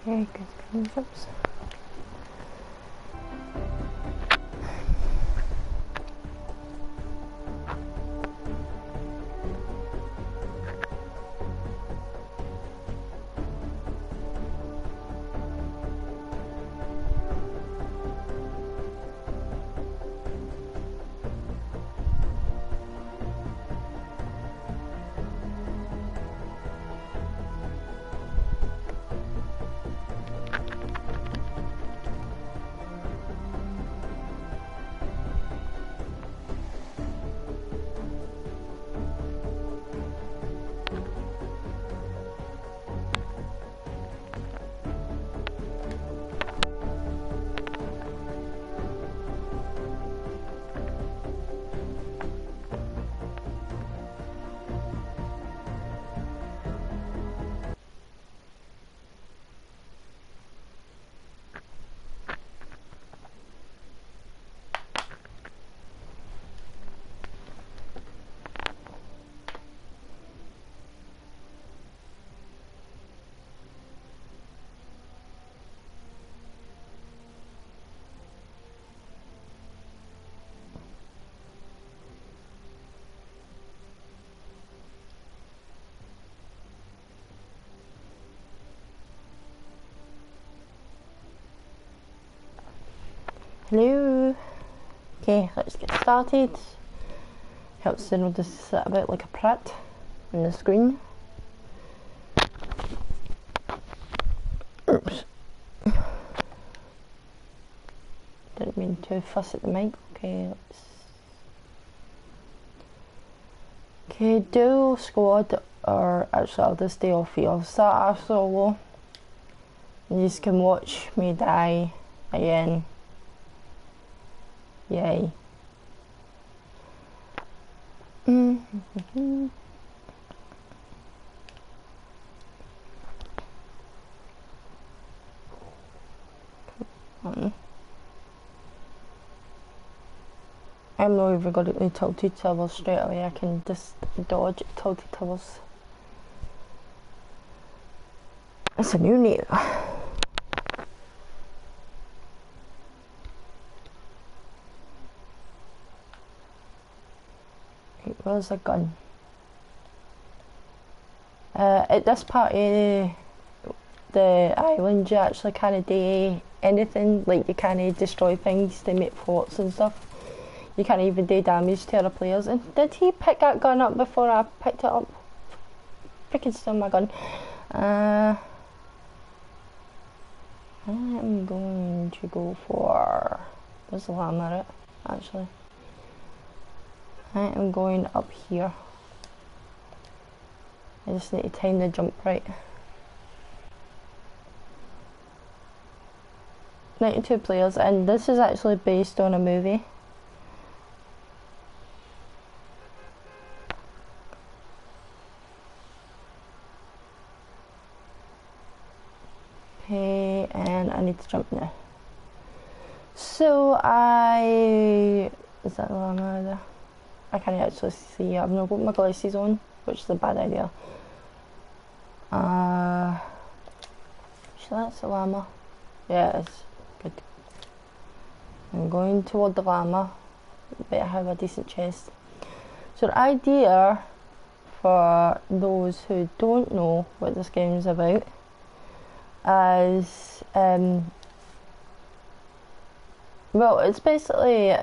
Okay, good concepts. Hello. Okay, let's get started. Helps to know this sit about like a prat on the screen. Oops. Didn't mean to fuss at the mic. Okay, let's. Okay, duo squad, or actually I'll just stay off here. I'll start a solo. You just can watch me die again. Yay. I'm not even going to tilted towers straight away. I can just dodge tilted towers. That's a new name. Where's a gun? At this part of the island, you actually can't do anything. Like, you can't destroy things to make forts and stuff. You can't even do damage to other players. And did he pick that gun up before I picked it up? Freaking steal my gun. I'm going to go for... Where's the llama at, actually? I am going up here. I just need to time the jump right. 92 players, and this is actually based on a movie. Okay, and I need to jump now. So is that the llama there? I can't actually see. I've not got my glasses on, which is a bad idea. So that's the llama. Yeah, it's good. I'm going toward the llama. Better have a decent chest. So the idea, for those who don't know what this game is about, is well, it's basically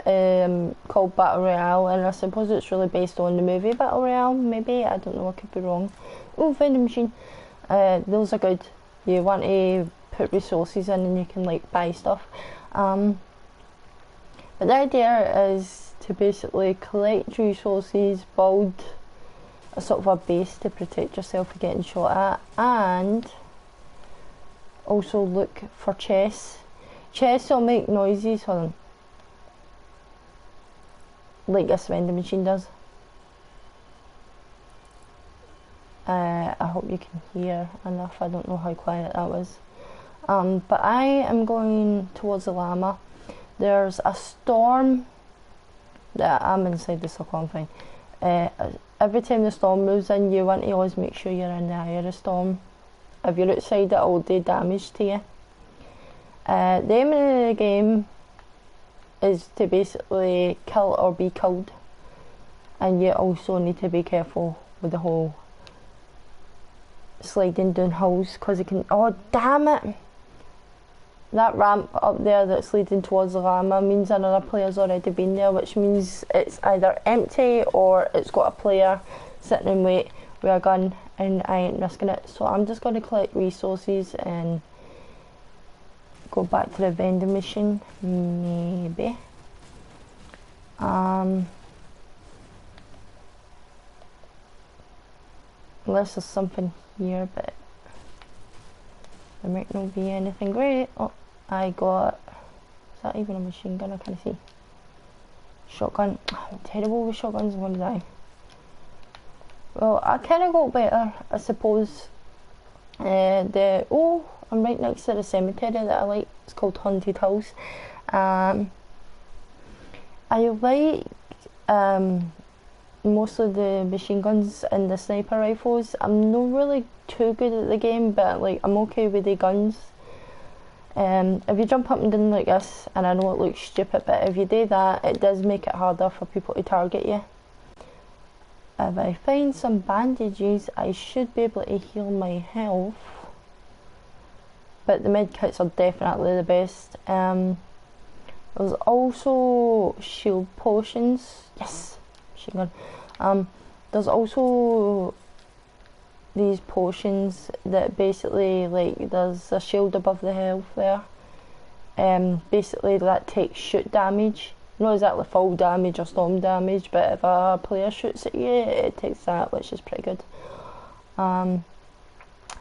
called Battle Royale, and I suppose it's really based on the movie Battle Royale, maybe, I don't know, I could be wrong. Oh, vending machine. Those are good. You want to put resources in and you can like buy stuff. But the idea is to basically collect resources, build a sort of a base to protect yourself from getting shot at, and also look for chests. Chests will make noises, hold on, like this vending machine does. I hope you can hear enough. I don't know how quiet that was. But I am going towards the llama. There's a storm. I'm inside the circle, I'm fine. Every time the storm moves in, you want to always make sure you're in the eye of the storm. If you're outside, it will do damage to you. The aim of the game is to basically kill or be killed, and you also need to be careful with the whole sliding down hills, because it can, oh damn it, that ramp up there that's leading towards the llama means another player's already been there, which means it's either empty or it's got a player sitting in wait with a gun, and I ain't risking it. So I'm just going to collect resources and go back to the vending machine, maybe. Unless there's something here, but there might not be anything great. Oh, I got, is that even a machine gun? I can't see. Shotgun. I'm terrible with shotguns, I'm gonna die. Well, I kind of got better, I suppose. Oh, I'm right next to the cemetery that I like. It's called Haunted House. I like most of the machine guns and the sniper rifles. I'm not really too good at the game, but like I'm okay with the guns. If you jump up and down like this, and I know it looks stupid, but if you do that, it does make it harder for people to target you. If I find some bandages, I should be able to heal my health. But the med kits are definitely the best. There's also shield potions. Yes, machine gun. There's also these potions that basically, like, there's a shield above the health there. Basically that takes shoot damage. Not exactly full damage or storm damage, but if a player shoots at you, it takes that, which is pretty good. Higher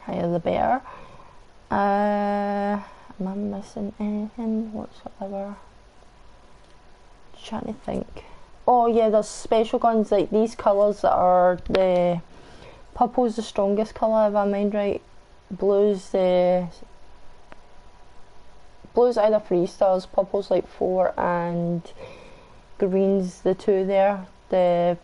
the better. Am I missing anything whatsoever? Trying to think. Oh yeah, there's special guns like these colours that are the purple's the strongest colour if I mind right. Blue's either 3 stars, purple's like 4, and green's the 2 there. The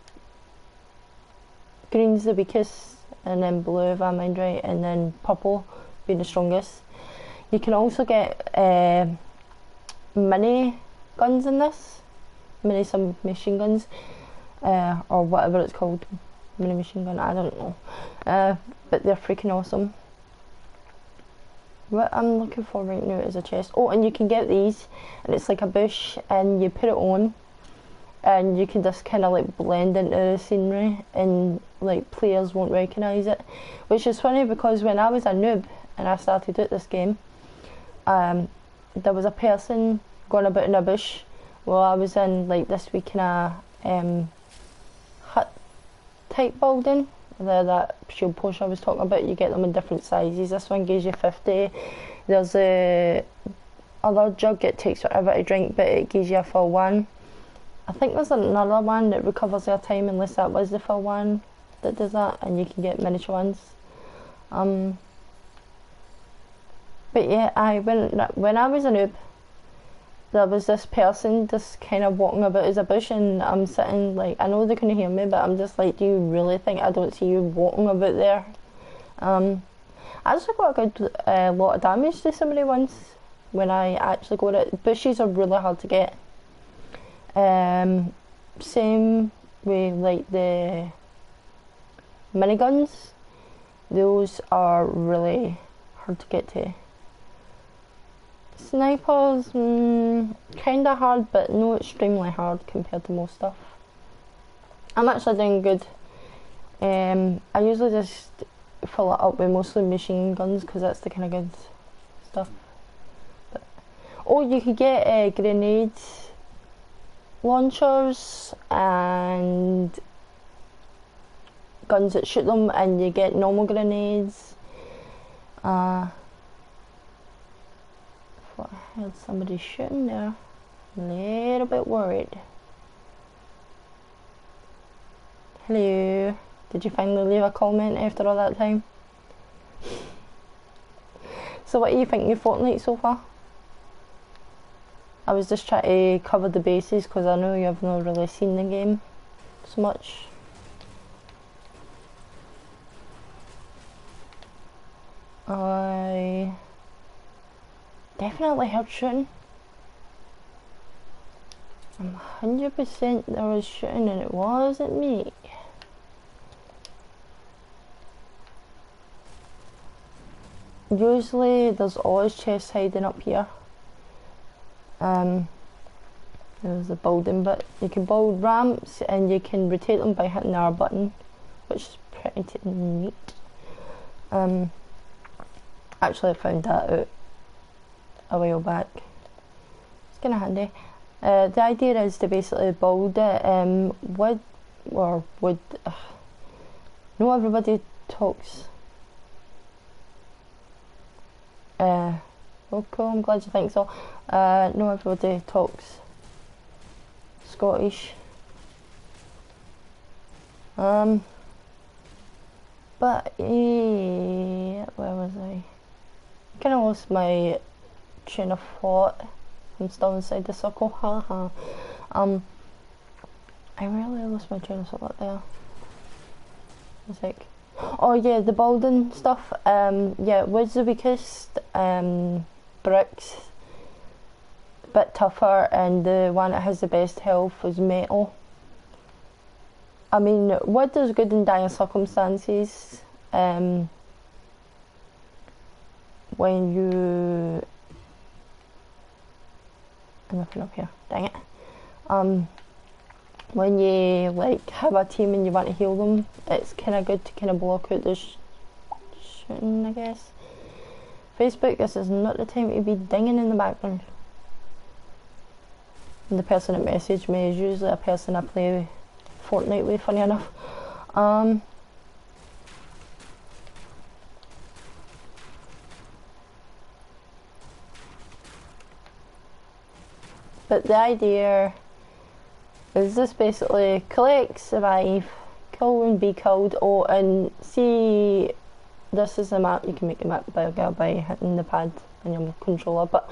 green's the weakest, and then blue if I mind right, and then purple being the strongest. You can also get mini guns in this, mini submachine guns, or whatever it's called, mini machine gun, I don't know, but they're freaking awesome. What I'm looking for right now is a chest. Oh, and you can get these, and it's like a bush, and you put it on, and you can just kind of like blend into the scenery, and like players won't recognise it, which is funny because when I was a noob and I started out this game, there was a person going about in a bush while I was in like this wee kind of hut type building. That shield potion I was talking about, you get them in different sizes. This one gives you 50. There's a other jug, it takes forever to drink, but it gives you a full one. I think there's another one that recovers your time, unless that was the full one that does that, and you can get miniature ones. But yeah, when I was a noob, there was this person just kind of walking about as a bush, and I'm sitting like, I know they couldn't hear me, but I'm just like, do you really think I don't see you walking about there? I actually got a good lot of damage to somebody once when I actually got it. Bushes are really hard to get. Same with like the miniguns, those are really hard to get to. Snipers, kinda hard, but no extremely hard compared to most stuff. I'm actually doing good. I usually just fill it up with mostly machine guns because that's the kind of good stuff. But, oh, you could get grenade launchers and guns that shoot them, and you get normal grenades. I heard somebody shooting there. A little bit worried. Hello. Did you finally leave a comment after all that time? So what do you think of Fortnite so far? I was just trying to cover the bases because I know you've not really seen the game so much. I definitely heard shooting. I'm 100% there was shooting and it wasn't me. Usually there's always chests hiding up here. There's a building bit. You can build ramps and you can rotate them by hitting the R button, which is pretty neat. Actually I found that out a while back. It's kinda handy. The idea is to basically build it wood. No, everybody talks. Oh cool, I'm glad you think so. No, everybody talks Scottish. But yeah, where was I? Kinda lost my train of thought. I'm still inside the circle, haha. I really lost my train of thought there. It's like, oh yeah, the building stuff. Yeah, wood's the weakest. Bricks a bit tougher, and the one that has the best health is metal. I mean, wood is good in dire circumstances. When you nothing up here, dang it. When you like have a team and you want to heal them, it's kind of good to kind of block out the shooting, I guess. Facebook, this is not the time to be dinging in the background. And the person that messaged me is usually a person I play Fortnite with, funny enough. But the idea is this basically collect, survive, kill and be killed. Oh, and see, this is a map. You can make the map bigger by hitting the pad on your controller, but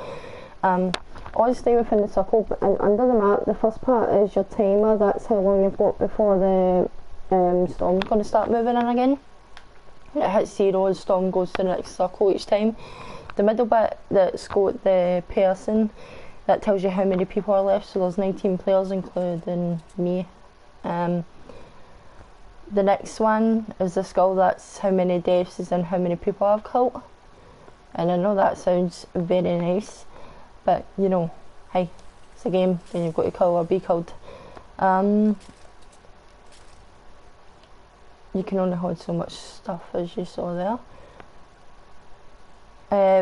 always stay within the circle. And under the map, the first part is your timer. That's how long you've got before the storm's going to start moving in again. It hits 0, the storm goes to the next circle each time. The middle bit that's got the person, that tells you how many people are left, so there's 19 players including me. The next one is the skull, that's how many deaths is in how many people I've killed. And I know that sounds very nice, but you know, hey, it's a game, then you've got to kill or be killed. You can only hold so much stuff, as you saw there.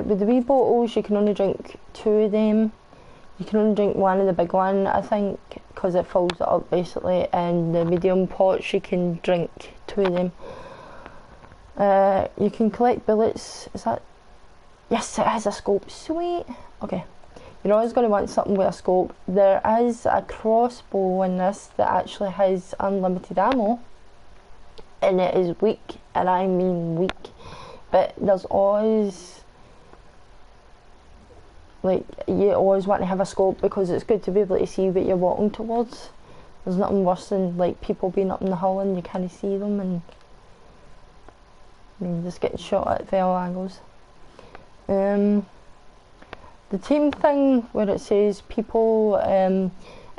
With the wee bottles, you can only drink 2 of them. You can only drink 1 of the big one, I think, because it fills it up basically, and the medium pots you can drink 2 of them. You can collect bullets, is that? Yes, it has a scope, sweet! Okay, you're always going to want something with a scope. There is a crossbow in this that actually has unlimited ammo, and it is weak, and I mean weak, but there's always, like, you always want to have a scope because it's good to be able to see what you're walking towards. There's nothing worse than like people being up in the hill and you can't see them, and I mean, just getting shot at fair angles. The team thing where it says people,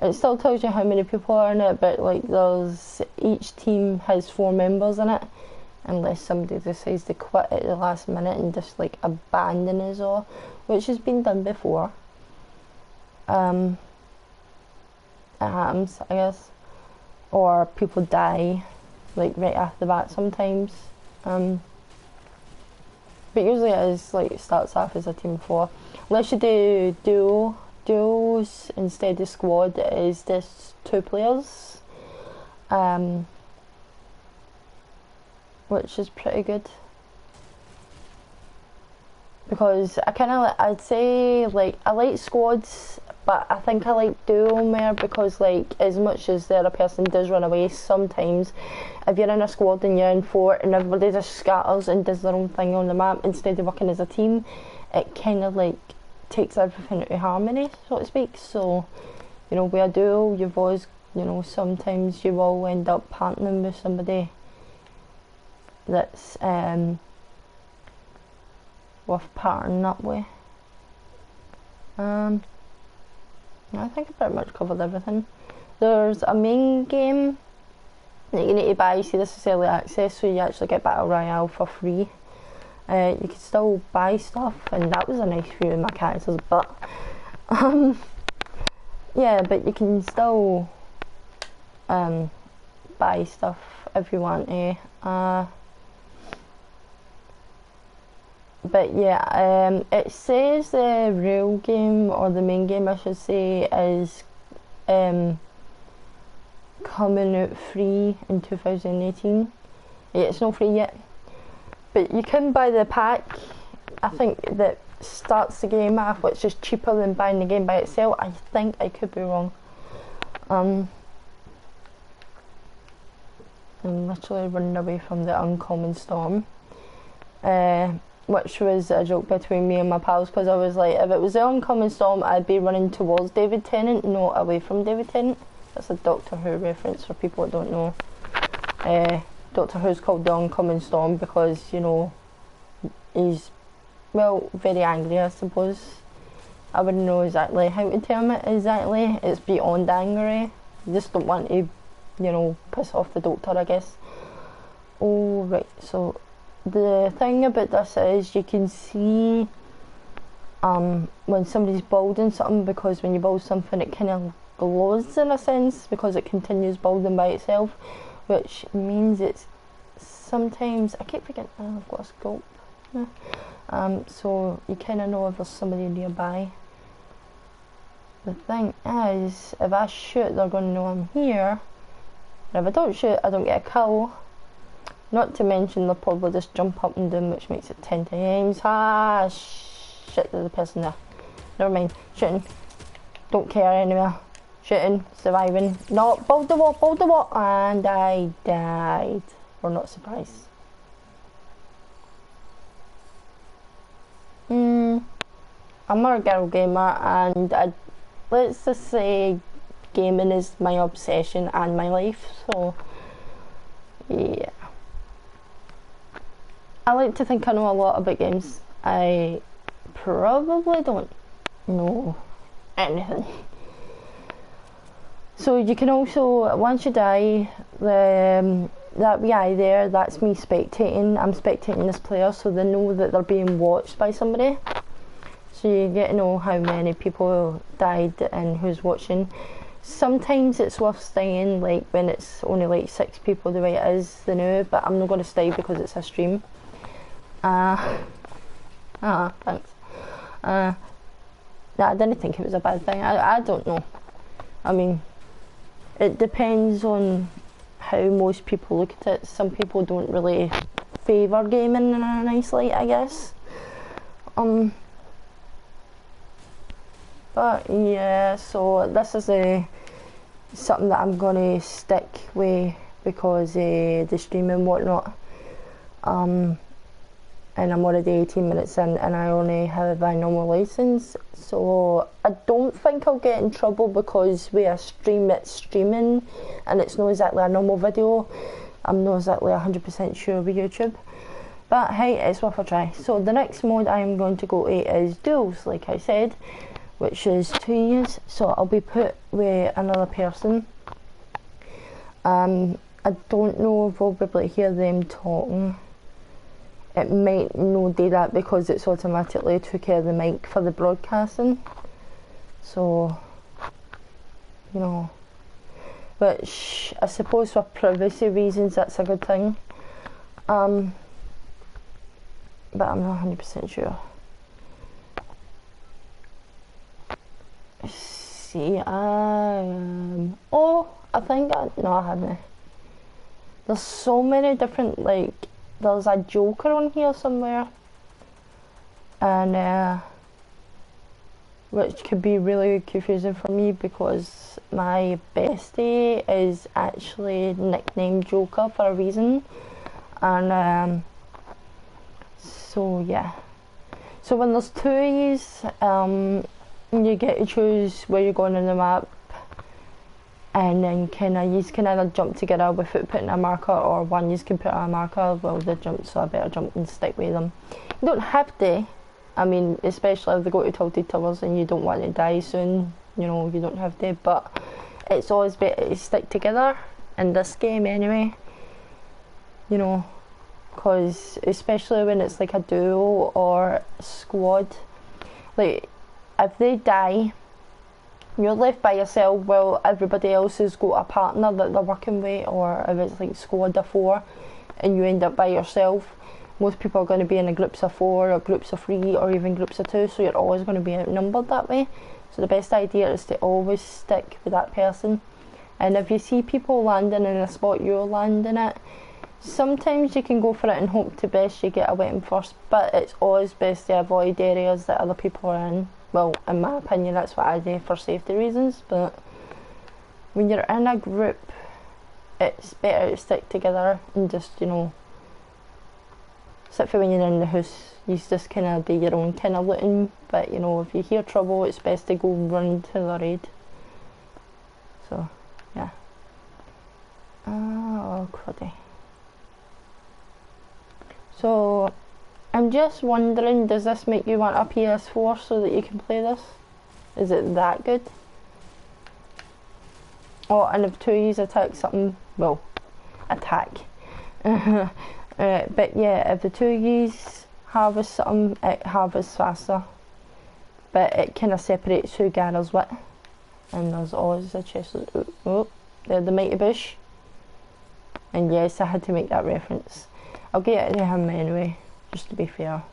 it still tells you how many people are in it, but like there's, each team has 4 members in it, unless somebody decides to quit at the last minute and just like abandon us all, which has been done before. It happens, I guess, or people die like right after the bat sometimes. But usually it is like, it starts off as a team of 4, unless you do duos instead of squad. It is just 2 players, which is pretty good, because I kind of, I'd say, like, I like squads, but I think I like duo more, because like, as much as the other person does run away sometimes, if you're in a squad and you're in 4 and everybody just scatters and does their own thing on the map instead of working as a team, it kind of like takes everything into harmony, so to speak. So, you know, with a duo, you've always, you know, sometimes you will end up partnering with somebody that's with pattern that way. I think I pretty much covered everything. There's a main game that you need to buy. See, this is early access, so you actually get Battle Royale for free. You can still buy stuff, and that was a nice view of my character's butt. Yeah, but you can still buy stuff if you want to. But yeah, it says the real game, or the main game I should say, is coming out free in 2018. Yeah, it's not free yet, but you can buy the pack, I think, that starts the game off, which is cheaper than buying the game by itself. I think, I could be wrong. I'm literally running away from the uncommon storm, which was a joke between me and my pals, because I was like, if it was the uncommon storm, I'd be running towards David Tennant, not away from David Tennant. That's a Doctor Who reference for people that don't know. Doctor Who's called the uncommon storm because, you know, he's, well, very angry, I suppose. I wouldn't know exactly how to term it exactly. It's beyond angry. You just don't want to, you know, piss off the Doctor, I guess. Oh, right, so the thing about this is you can see when somebody's building something, because when you build something it kind of glows in a sense, because it continues building by itself, which means it's sometimes, I keep forgetting, I've got a scope. Yeah. So you kind of know if there's somebody nearby. The thing is, if I shoot, they're going to know I'm here. And if I don't shoot, I don't get a kill. Not to mention they'll probably just jump up and down, which makes it 10 times. Ah, shit, there's a person there. Never mind, shooting. Don't care anyway. Shooting, surviving. No, build the wall, and I died. We're not surprised. I'm not a girl gamer, and let's just say gaming is my obsession and my life, so yeah. I like to think I know a lot about games. I probably don't know anything. So you can also, once you die, that wee eye there, that's me spectating. I'm spectating this player, so they know that they're being watched by somebody. So you get to know how many people died and who's watching. Sometimes it's worth staying, like when it's only like 6 people the way it is the now, but I'm not going to stay because it's a stream. Thanks. I didn't think it was a bad thing. I don't know. I mean, it depends on how most people look at it. Some people don't really favour gaming in a nice light, I guess. But yeah, so this is something that I'm gonna stick with because the stream and whatnot. And I'm already 18 minutes in, and I only have a normal license, so I don't think I'll get in trouble because with a stream it's streaming and it's not exactly a normal video. I'm not exactly 100% sure with YouTube, but hey, it's worth a try. So the next mode I'm going to go to is duels, like I said, which is 2 years, so I'll be put with another person. I don't know if we'll be able to hear them talking. It might not do that because it's automatically took care of the mic for the broadcasting, so you know, which I suppose for privacy reasons that's a good thing, but I'm not 100% sure. See, oh, I think no, I hadn't. There's so many different, like, there's a Joker on here somewhere, and which could be really confusing for me because my bestie is actually nicknamed Joker for a reason, and so yeah. So when there's 2 of yous, you get to choose where you're going on the map, and then you can either jump together without putting a marker, or one you can put a marker. Well, they jump, so I better jump and stick with them. You don't have to, I mean, especially if they go to tilted towers and you don't want to die soon, you know, you don't have to, but it's always better to stick together in this game anyway, you know, because especially when it's like a duo or squad, like if they die, you're left by yourself while everybody else has got a partner that they're working with, or if it's like squad of 4 and you end up by yourself, most people are going to be in groups of 4 or groups of 3 or even groups of 2, so you're always going to be outnumbered that way. So the best idea is to always stick with that person, and if you see people landing in a spot you're landing at, sometimes you can go for it and hope to best you get a weapon first, but it's always best to avoid areas that other people are in. Well, in my opinion, that's what I do for safety reasons, but when you're in a group, it's better to stick together and just, you know, except for when you're in the house, you just kind of do your own kind of looting, but you know, if you hear trouble, it's best to go run to the raid. So, yeah. Oh, cruddy. So, I'm just wondering, does this make you want a PS4 so that you can play this? Is it that good? Oh, and if 2U's attack something, well, attack. But yeah, if the 2U's harvest something, it harvests faster. But it kind of separates who gathers what. And there's always a chest. Oh, there's the mighty bush. And yes, I had to make that reference. I'll get it to him anyway, just to be fair.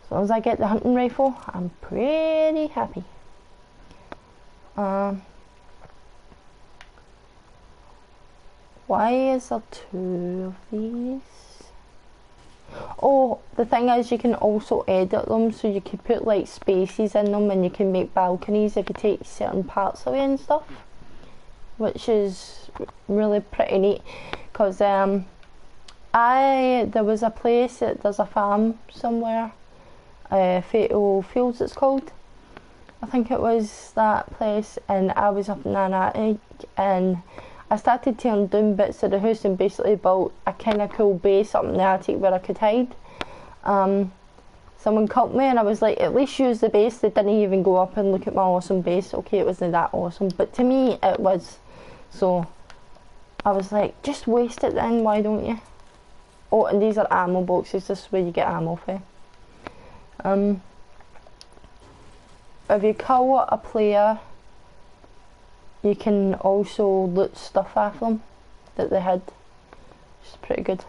As long as I get the hunting rifle, I'm pretty happy. Why is there 2 of these? Oh, the thing is, you can also edit them, so you can put like spaces in them, and you can make balconies if you take certain parts away and stuff, which is really pretty neat. Because there was a place there's a farm somewhere, Fatal Fields it's called, I think it was that place, and I was up in an attic and I started tearing down bits of the house and basically built a kind of cool base up in the attic where I could hide. Someone caught me and I was like, at least use the base. They didn't even go up and look at my awesome base. Okay, it wasn't that awesome, but to me it was. So I was like, just waste it then, why don't you? Oh, and these are ammo boxes, this is where you get ammo for. If you kill a player, you can also loot stuff off them that they had, which is pretty good.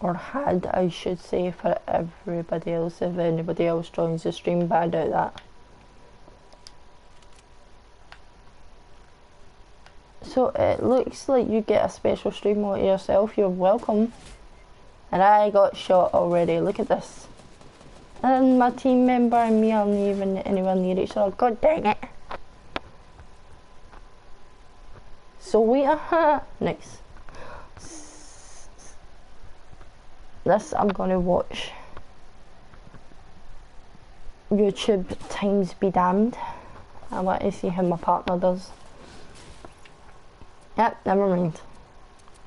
Or had, I should say, for everybody else, if anybody else joins the stream, but I doubt that. So it looks like you get a special stream mode yourself, you're welcome. And I got shot already, look at this. And my team member and me aren't even anywhere near each other, god dang it. So we are, nice. This I'm gonna watch. YouTube times be damned. I want to see how my partner does. Yep, never mind.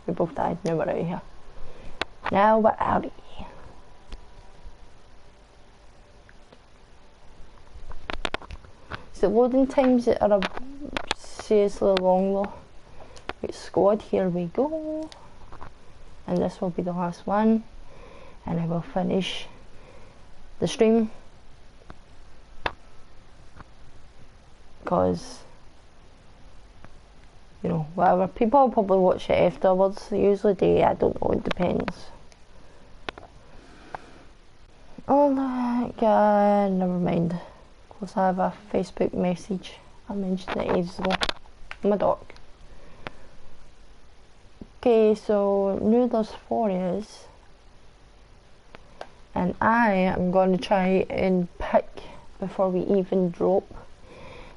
We both died, now we're out of here. Now we're out of here. So loading times that are seriously long though. Right, squad, here we go. And this will be the last one. And I will finish the stream. Because, you know, whatever, people will probably watch it afterwards. They usually do, I don't know, it depends. Oh my god, never mind. Because I have a Facebook message. I mentioned it ages ago. My dog. Okay, so now there's 4 years. And I am going to try and pick before we even drop.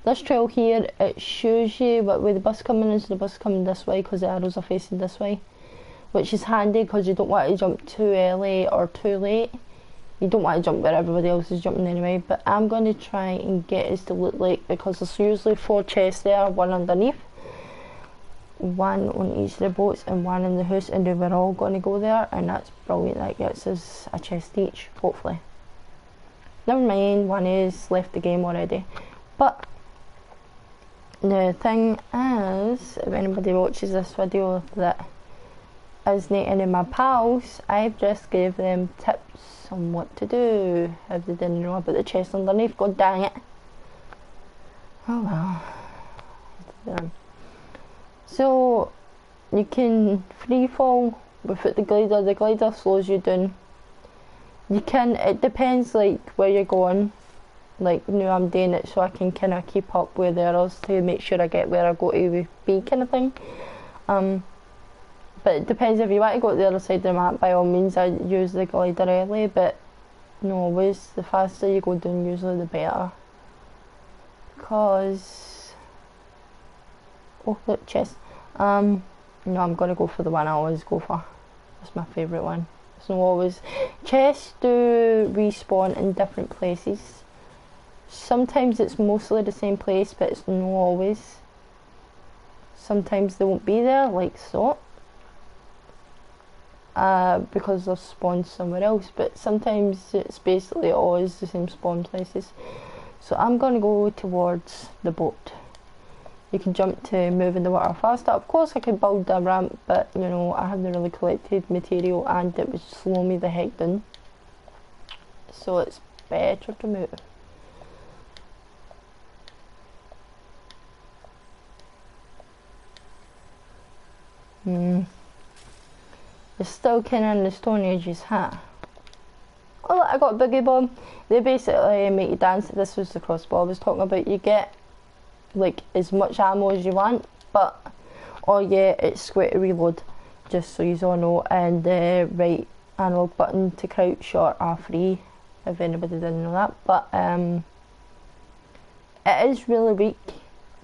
This trail here, it shows you what way the bus coming is. The bus coming this way because the arrows are facing this way, which is handy because you don't want to jump too early or too late. You don't want to jump where everybody else is jumping anyway, but I'm going to try and get us to look like, because there's usually 4 chests there, one underneath. one on each of the boats and one in the house, and then we're all going to go there, and that's brilliant. That gets us a chest each, hopefully. Never mind, one is left the game already. But the thing is, if anybody watches this video that isn't any of my pals, I've just gave them tips on what to do if they didn't know about the chest underneath. God dang it. Oh well. Yeah. So you can free fall without the glider. The glider slows you down. You can, it depends like where you're going. Like now I'm doing it so I can kind of keep up with the others to make sure I get where I go to be, kind of thing. But it depends, if you want to go to the other side of the map, by all means I use the glider early, but no always. The faster you go down usually the better. Because oh look, chest. No, I'm gonna go for the one I always go for. That's my favourite one. It's not always. Chests do respawn in different places. Sometimes it's mostly the same place, but it's not always. Sometimes they won't be there, like so. Because they're spawned somewhere else, but sometimes it's basically always the same spawn places. So I'm going to go towards the boat. You can jump to move in the water faster. Of course I could build a ramp, but you know, I haven't really collected material and it would slow me the heck down. So it's better to move. It's still kind of in the Stone Ages, huh? Oh look, I got a boogie bomb. They basically make you dance. This was the crossbow I was talking about. You get like as much ammo as you want, but oh yeah, it's square to reload, just so you all know. And the right analog button to crouch or R3, if anybody didn't know that. But it is really weak,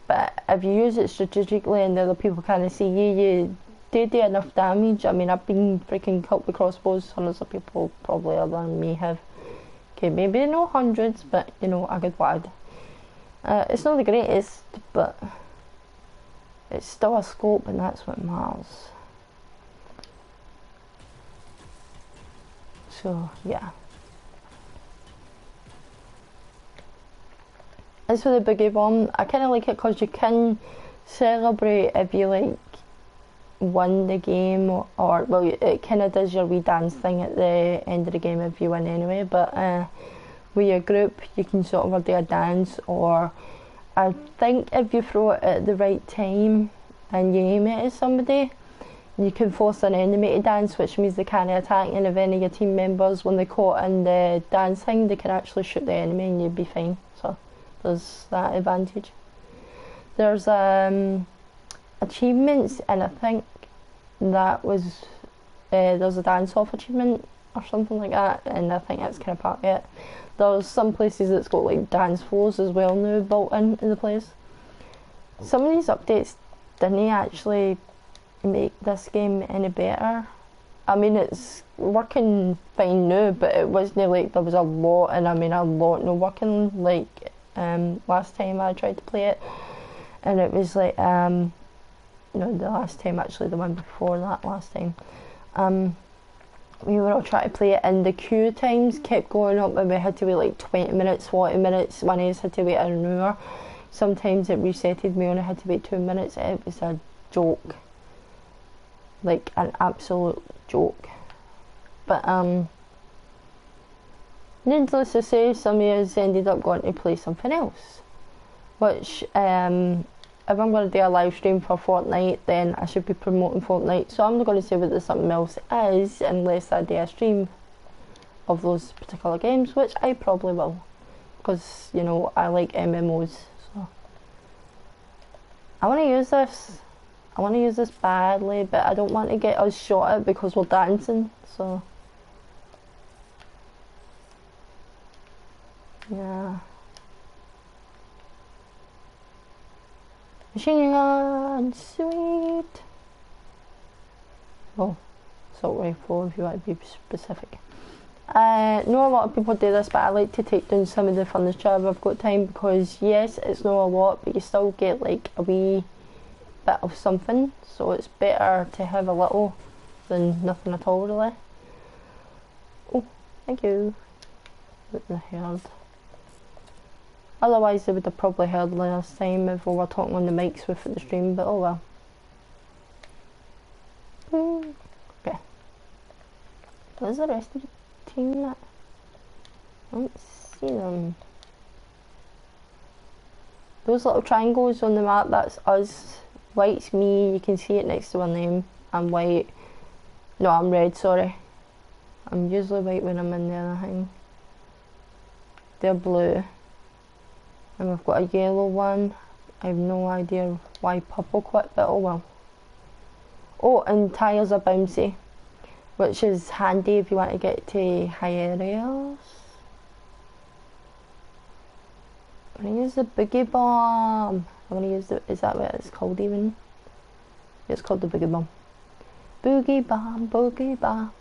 but if you use it strategically and the other people kind of see you, you do enough damage. I mean, I've been freaking killed with crossbows. Hundreds of people probably other than me have. Okay, maybe no hundreds, but you know, a good wad. It's not the greatest, but it's still a scope, and that's what matters. So yeah. As for the boogie bomb, I kind of like it because you can celebrate if you like won the game, or well, it kind of does your wee dance thing at the end of the game if you win anyway. But with your group, you can sort of do a dance, or I think if you throw it at the right time and you aim it at somebody, you can force an enemy to dance, which means they can't attack. And if any of your team members, when they're caught in the dancing, they can actually shoot the enemy and you'd be fine. So there's that advantage. There's achievements, and I think that was there's a dance-off achievement or something like that, and I think that's kind of part of it. There's some places that's got like dance floors as well now built into the place. Some of these updates didn't actually make this game any better. I mean, it's working fine now, but it wasn't like there was a lot, and I mean a lot no working like last time I tried to play it. And it was like no, the last time, actually the one before that last time, we were all trying to play it, and the queue times kept going up, and we had to wait like 20 minutes, 40 minutes. One of us had to wait an hour. Sometimes it resetted me and I had to wait 2 minutes. It was a joke, like an absolute joke. But needless to say, some of us ended up going to play something else, which if I'm going to do a live stream for Fortnite, then I should be promoting Fortnite. So I'm not going to say what the something else is unless I do a stream of those particular games, which I probably will, because you know I like MMOs. So I want to use this. I want to use this badly, but I don't want to get us shot at because we're dancing. So yeah. Machine gun, sweet. Oh, assault rifle if you want to be specific. I know a lot of people do this, but I like to take down some of the furniture if I've got time, because yes, it's not a lot, but you still get like a wee bit of something, so it's better to have a little than nothing at all, really. Oh, thank you. The herd. Otherwise they would have probably heard last time if we were talking on the mics with the stream, but oh well. Okay. Where's the rest of the team at? I don't see them. Those little triangles on the map, that's us. White's me, you can see it next to our name. I'm white. No, I'm red, sorry. I'm usually white when I'm in the other thing. They're blue. And we've got a yellow one. I have no idea why purple quit, but oh well. Oh, and tyres are bouncy, which is handy if you want to get to high areas. I'm going to use the boogie bomb. I'm going to use the, is that what it's called even? Yeah, it's called the boogie bomb. Boogie bomb, boogie bomb.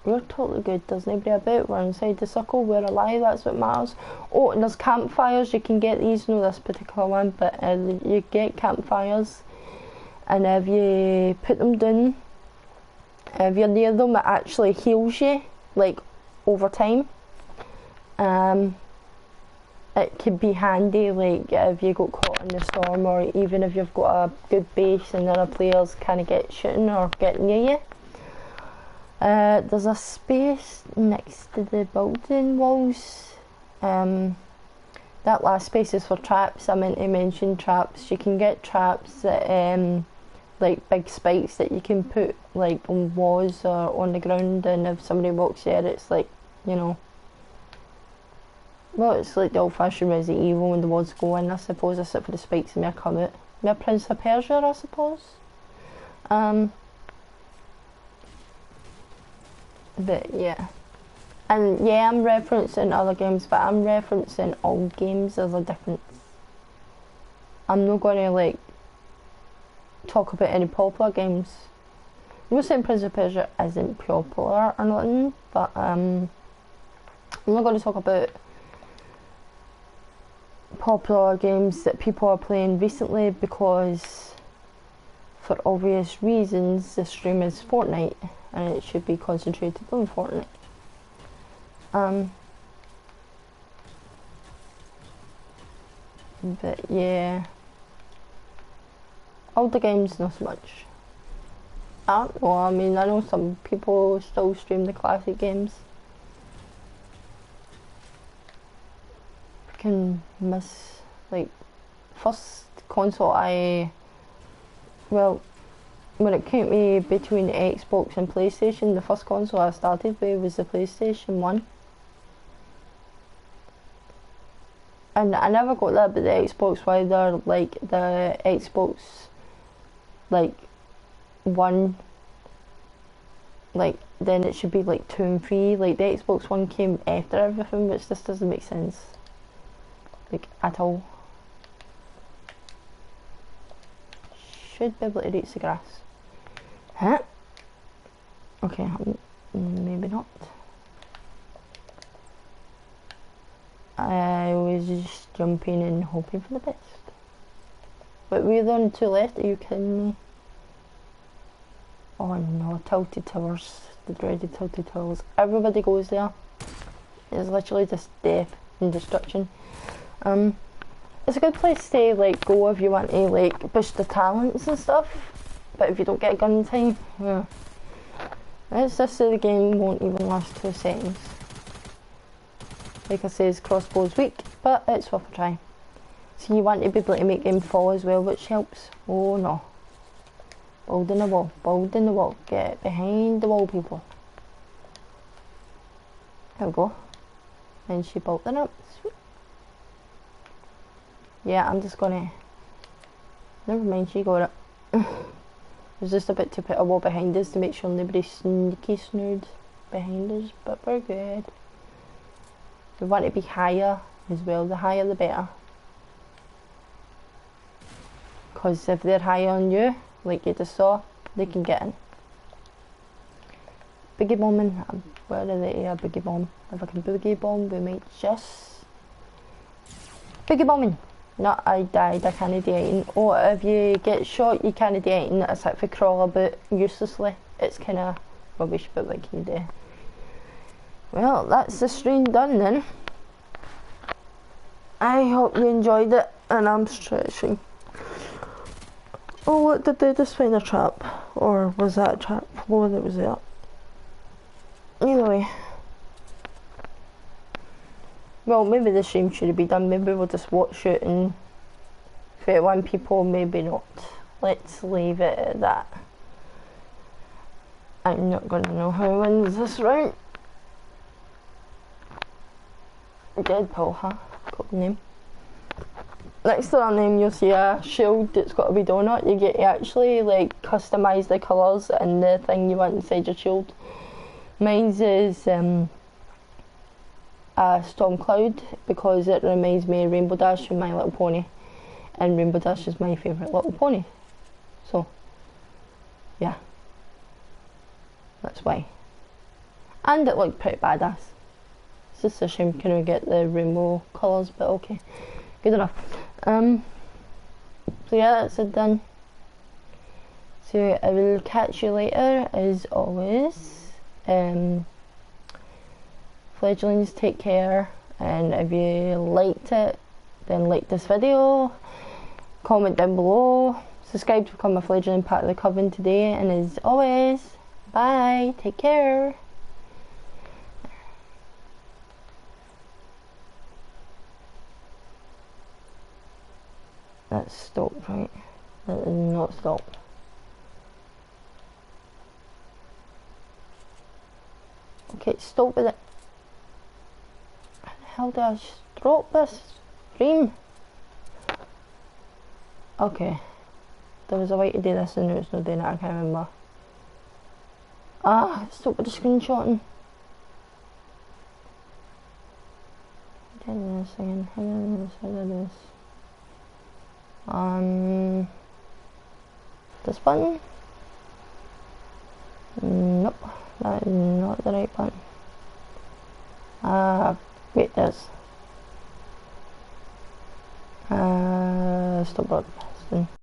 We're totally good, there's nobody about, we're inside the circle, we're alive, that's what matters. Oh, and there's campfires, you can get these, no this particular one, but you get campfires, and if you put them down, if you're near them, it actually heals you, like, over time. It could be handy, like, if you got caught in the storm, or even if you've got a good base and other players kind of get shooting or get near you. There's a space next to the building walls. That last space is for traps. I meant to mention traps. You can get traps that, like big spikes that you can put like on walls or on the ground, and if somebody walks there, it's like, you know, well, it's like the old-fashioned Resident Evil when the walls go in, I suppose, except for the spikes and they come out. They're Prince of Persia, I suppose. But yeah, and yeah, I'm referencing other games, but I'm referencing all games. There's a difference. I'm not going to like talk about any popular games. I'm not saying Prince of Persia isn't popular or nothing, but I'm not going to talk about popular games that people are playing recently, because for obvious reasons the stream is Fortnite and it should be concentrated on Fortnite. But yeah, older games not so much. I don't know, I mean, I know some people still stream the classic games. I can miss, like, first console well, when it came to between Xbox and PlayStation, the first console I started with was the PlayStation 1. And I never got that, but the Xbox, whether like the Xbox like 1, like then it should be like 2 and 3, like the Xbox 1 came after everything, which just doesn't make sense, like, at all. Should be able to reach the grass. Huh? Okay, maybe not. I was just jumping and hoping for the best. But we're on 2 left, are you kidding me? Oh no, Tilted Towers, the dreaded Tilted Towers. Everybody goes there. It's literally just death and destruction. It's a good place to like go if you want to like boost the talents and stuff, but if you don't get a gun in time, yeah. It's just that the game won't even last 2 seconds. Like I say, crossbow's weak, but it's worth a try. So you want to be able to make them fall as well, which helps. Oh no. Building the wall, building the wall. Get behind the wall, people. There we go. And she built it up. Sweet. Yeah, I'm just gonna... Never mind, she got it. I was just about to put a wall behind us to make sure nobody sneaky snood behind us, but we're good. We want to be higher as well, the higher the better. Because if they're higher on you, like you just saw, they can get in. Boogie bombing, where are they? Yeah, boogie bomb. If I can boogie bomb, we might just Biggie bombing. No, I died, I can't do anything. Or if you get shot, you can't do anything. It's like if you crawl about uselessly. It's kind of rubbish, but what can you do? Well, that's the stream done then. I hope you enjoyed it, and I'm stretching. Oh, what did they just find a trap? Or was that a trap? What was that? Either way. Well, maybe the stream should be done. Maybe we'll just watch it and 31 people, maybe not. Let's leave it at that. I'm not going to know who wins this round. Deadpool, huh? Cool name. Next to that name, you'll see a shield that's got a wee donut. You get to actually like customise the colours and the thing you want inside your shield. Mine's is a storm cloud because it reminds me of Rainbow Dash from My Little Pony, and Rainbow Dash is my favourite little pony. So, yeah, that's why. And it looked pretty badass. It's just a shame can we get the rainbow colours, but okay, good enough. So yeah, that's it done. So I will catch you later as always. Fledglings, take care, and if you liked it, then like this video, comment down below, subscribe to become a fledgling part of the coven today, and as always, bye, take care. That's stopped, right? That is not stopped. Okay, stop with it. How do I drop this stream? Okay. There was a way to do this and it's not doing it, I can't remember. Ah, stop with the screenshotting. How do I do this again? How do I do this? How do I do this? This button? Nope, that is not the right button. Wait, this. Stop broadcasting.